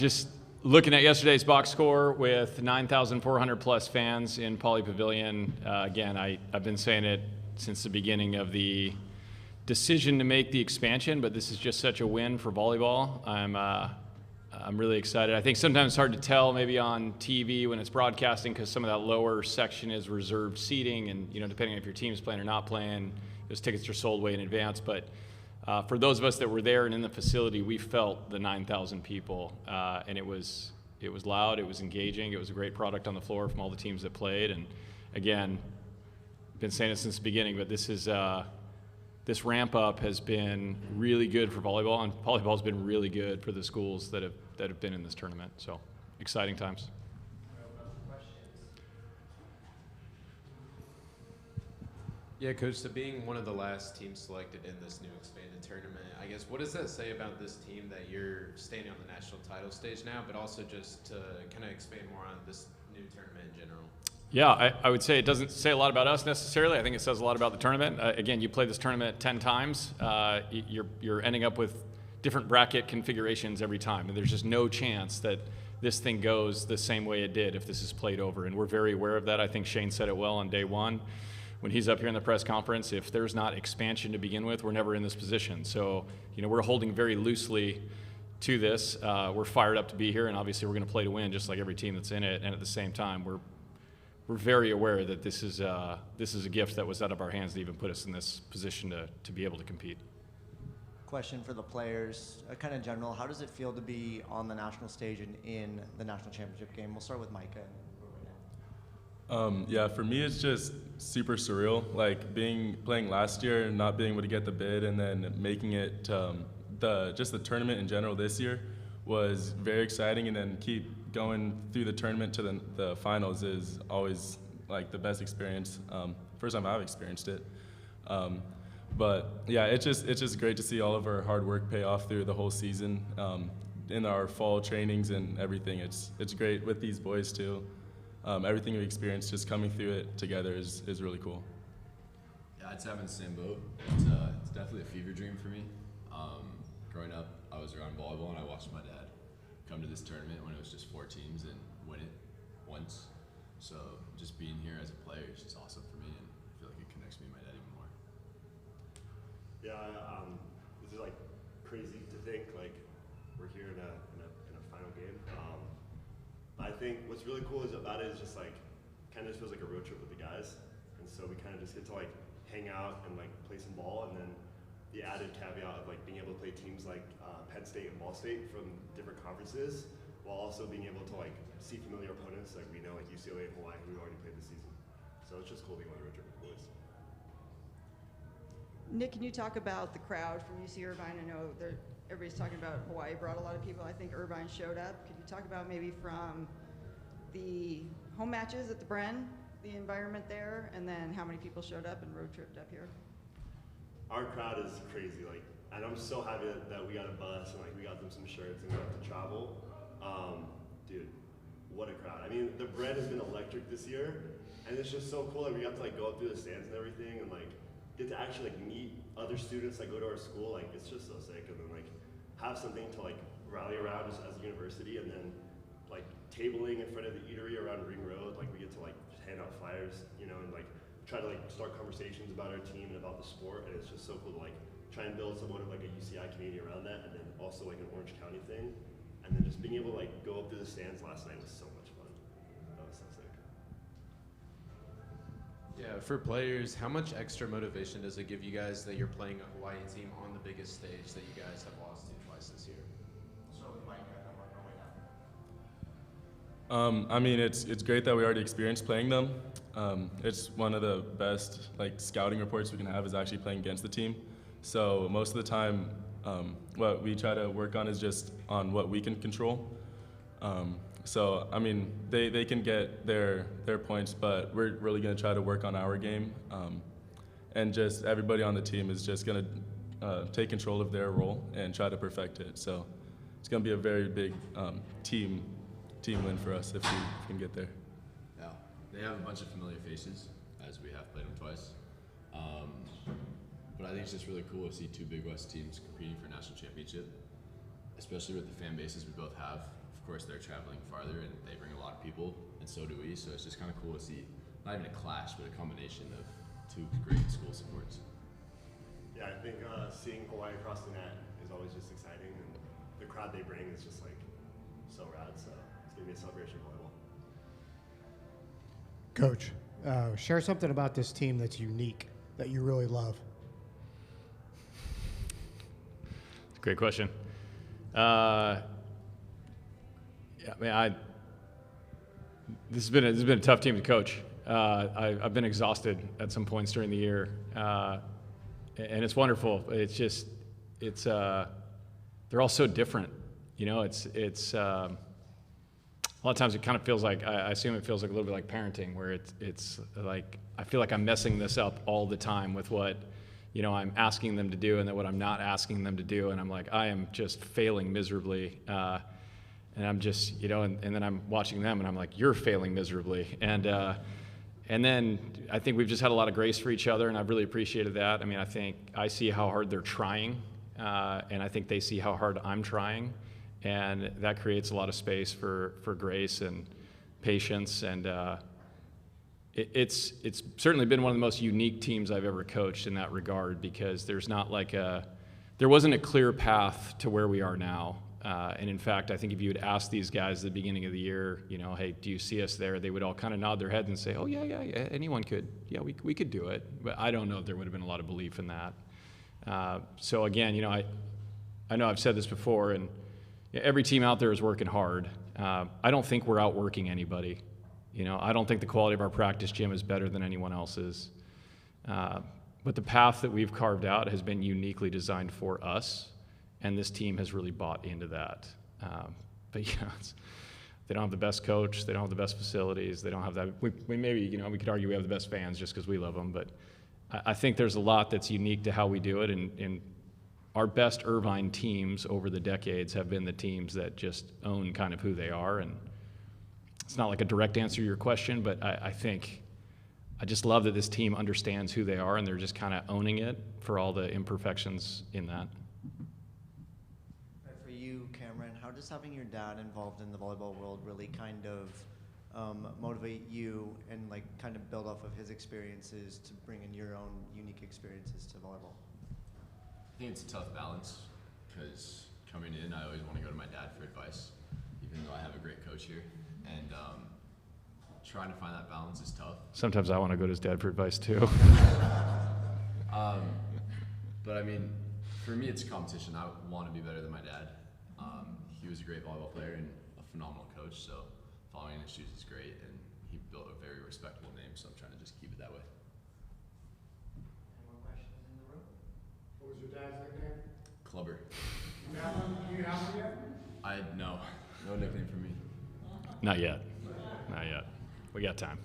Just looking at yesterday's box score with 9,400 plus fans in Pauley Pavilion, again, I've been saying it since the beginning of the decision to make the expansion, but this is just such a win for volleyball. I'm really excited. I think sometimes it's hard to tell maybe on TV when it's broadcasting because some of that lower section is reserved seating, and depending on if your team's playing or not playing, those tickets are sold way in advance. But for those of us that were there and in the facility, we felt the 9,000 people, and it was loud, it was engaging, it was a great product on the floor from all the teams that played. And again, been saying it since the beginning, but this ramp up has been really good for volleyball, and volleyball's been really good for the schools that have been in this tournament. So exciting times. Yeah, Coach, so being one of the last teams selected in this new expanded tournament, I guess, what does that say about this team that you're standing on the national title stage now, but also just to kind of expand more on this new tournament in general? Yeah, I would say it doesn't say a lot about us necessarily. I think it says a lot about the tournament. Again, you play this tournament 10 times. You're ending up with different bracket configurations every time, and there's just no chance that this thing goes the same way it did if this is played over, and we're very aware of that. I think Shane said it well on day one when he's up here in the press conference. If there's not expansion to begin with, we're never in this position. So, we're holding very loosely to this. We're fired up to be here, and obviously we're going to play to win just like every team that's in it, and at the same time, we're very aware that this is a gift that was out of our hands to even put us in this position to be able to compete. Question for the players, kind of general, how does it feel to be on the national stage and in the national championship game? We'll start with Micah. Yeah, for me it's just super surreal, like playing last year and not being able to get the bid, and then making it the tournament in general this year was very exciting, and then keep going through the tournament to the finals is always like the best experience. First time I've experienced it. But yeah, it's just great to see all of our hard work pay off through the whole season, in our fall trainings and everything. It's great with these boys too. Everything we experienced, just coming through it together is really cool. Yeah, I'd say I'm in the same boat. It's definitely a fever dream for me. Growing up, I was around volleyball, and I watched my dad come to this tournament when it was just 4 teams and win it once. So just being here as a player is just awesome for me, and I feel like it connects me and my dad even more. Yeah, this is like crazy to think like we're here in a final game. I think what's really cool about it is just like kind of feels like a road trip with the guys, and so we kind of just get to like hang out and like play some ball, and then the added caveat of like being able to play teams like Penn State and Ball State from different conferences, while also being able to like see familiar opponents like we know, like UCLA and Hawaii, who we've already played this season. So it's just cool being on a road trip with the boys. Nick, can you talk about the crowd from UC Irvine? I know everybody's talking about Hawaii brought a lot of people. I think Irvine showed up. Could you talk about maybe from the home matches at the Bren, the environment there, and then how many people showed up and road tripped up here? Our crowd is crazy, and I'm so happy that we got a bus and we got them some shirts and we got to travel. Dude, what a crowd. I mean, the Bren has been electric this year, and it's just so cool that we got to go up through the stands and everything, and get to actually meet other students that go to our school. It's just so sick, and then have something to rally around as a university, and then tabling in front of the eatery around Ring Road, we get to hand out flyers, and try to start conversations about our team and about the sport, and it's just so cool to try and build somewhat of a UCI community around that, and then also an Orange County thing, and then just being able to go up through the stands last night was so much fun. That was so sick. Yeah, for players, how much extra motivation does it give you guys that you're playing a Hawaii team on the biggest stage that you guys have lost to twice this year? I mean, it's great that we already experienced playing them. It's one of the best scouting reports we can have is actually playing against the team. So most of the time, what we try to work on is just on what we can control. So I mean, they can get their points, but we're really going to try to work on our game, and just everybody on the team is just going to take control of their role and try to perfect it. So it's going to be a very big team win for us if we can get there. Yeah, they have a bunch of familiar faces, as we have played them twice. But I think it's just really cool to see 2 Big West teams competing for a national championship, especially with the fan bases we both have course, they're traveling farther and they bring a lot of people, and so do we. So it's just kind of cool to see, not even a clash, but a combination of two great school supports. Yeah, I think seeing Hawaii across the net is always just exciting, and the crowd they bring is just like so rad. So it's gonna be a celebration of volleyball. Coach, share something about this team that's unique, that you really love. Great question. Yeah, I mean, this has been a tough team to coach. I've been exhausted at some points during the year, and it's wonderful. It's just they're all so different. You know, it's a lot of times it kind of feels like, I assume it feels like a little bit like parenting, where it's like I feel like I'm messing this up all the time with what, you know, I'm asking them to do and then what I'm not asking them to do, and I'm like, I am just failing miserably, and I'm just, you know, and then I'm watching them and I'm like, you're failing miserably, and then I think we've just had a lot of grace for each other, and I've really appreciated that. I mean, I think I see how hard they're trying, and I think they see how hard I'm trying, and that creates a lot of space for grace and patience, and it's certainly been one of the most unique teams I've ever coached in that regard, because there wasn't a clear path to where we are now. And in fact, I think if you had asked these guys at the beginning of the year, you know, hey, do you see us there? They would all kind of nod their heads and say, oh, yeah, anyone could. Yeah, we could do it. But I don't know if there would have been a lot of belief in that. So again, you know, I know I've said this before, and every team out there is working hard. I don't think we're outworking anybody. You know, I don't think the quality of our practice gym is better than anyone else's. But the path that we've carved out has been uniquely designed for us, and this team has really bought into that. But yeah, they don't have the best coach, they don't have the best facilities, they don't have that. We maybe, you know, we could argue we have the best fans just because we love them, but I think there's a lot that's unique to how we do it, and our best Irvine teams over the decades have been the teams that just own kind of who they are. And it's not like a direct answer to your question, but I think I just love that this team understands who they are, and they're just kind of owning it for all the imperfections in that. For you, Cameron, how does having your dad involved in the volleyball world really kind of motivate you and like kind of build off of his experiences to bring in your own unique experiences to volleyball? I think it's a tough balance, because coming in, I always want to go to my dad for advice, even though I have a great coach here. And trying to find that balance is tough. Sometimes I want to go to his dad for advice too. But I mean, for me, it's a competition. I want to be better than my dad. He was a great volleyball player and a phenomenal coach, so following in his shoes is great, and he built a very respectable name, so I'm trying to just keep it that way. Any more questions in the room? What was your dad's nickname? Clubber. Do you have one yet? No nickname for me. Not yet. We got time.